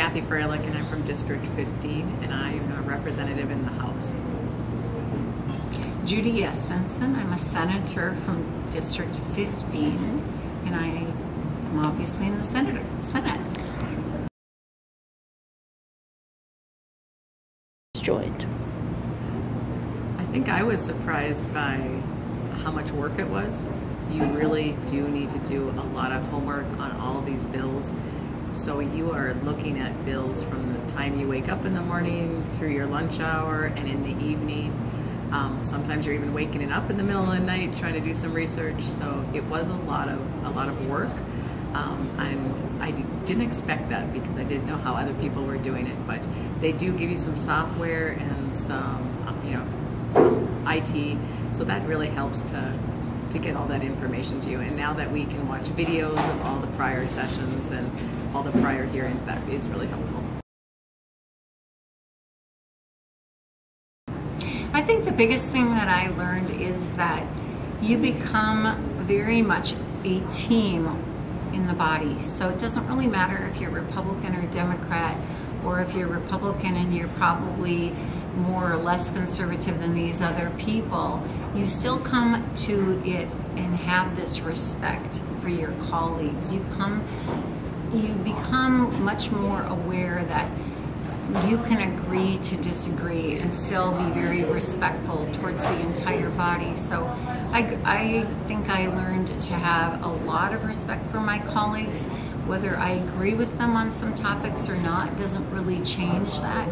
Kathy Freilich, and I'm from District 15, and I'm a representative in the House. Judy Estenson. I'm a senator from District 15, and I am obviously in the Senate. Joined. I think I was surprised by how much work it was. You really do need to do a lot of homework on all of these bills. So you are looking at bills from the time you wake up in the morning through your lunch hour and in the evening. Sometimes you're even waking up in the middle of the night trying to do some research. So it was a lot of work. I didn't expect that because I didn't know how other people were doing it. But they do give you some software and some IT. So that really helps to get all that information to you. And now that we can watch videos of all the prior sessions and all the prior hearings, that is really helpful. I think the biggest thing that I learned is that you become very much a team in the body. So it doesn't really matter if you're Republican or Democrat, or if you're Republican and you're probably more or less conservative than these other people. You still come to it and have this respect for your colleagues. You become much more aware that you can agree to disagree and still be very respectful towards the entire body. So I think I learned to have a lot of respect for my colleagues. Whether I agree with them on some topics or not doesn't really change that.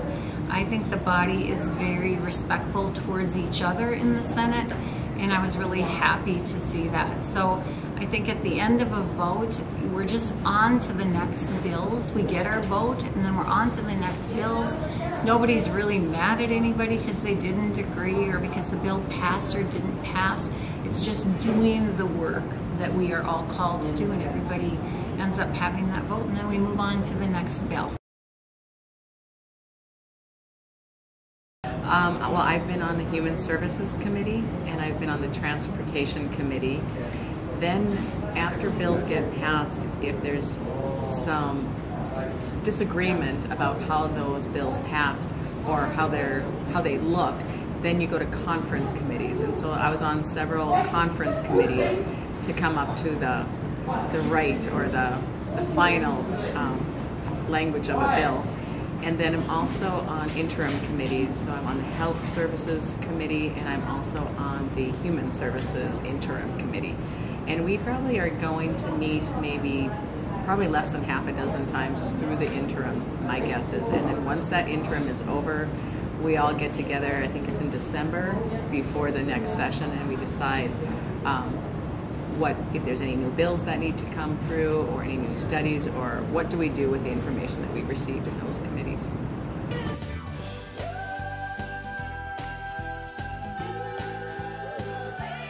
I think the body is very respectful towards each other in the Senate, and I was really happy to see that. So I think at the end of a vote, we're just on to the next bills. We get our vote, and then we're on to the next bills. Nobody's really mad at anybody because they didn't agree or because the bill passed or didn't pass. It's just doing the work that we are all called to do, and everybody ends up having that vote, and then we move on to the next bill. Well, I've been on the Human Services Committee, and I've been on the Transportation Committee. Then after bills get passed, if there's some disagreement about how those bills passed or how they look, then you go to conference committees. And so I was on several conference committees to come up to the right or the final language of a bill. And then I'm also on interim committees. So I'm on the Health Services Committee, and I'm also on the Human Services Interim Committee. And we probably are going to meet probably less than half a dozen times through the interim, my guess is. And then once that interim is over, we all get together, I think it's in December, before the next session, and we decide if there's any new bills that need to come through or any new studies, or what do we do with the information that we received in those committees.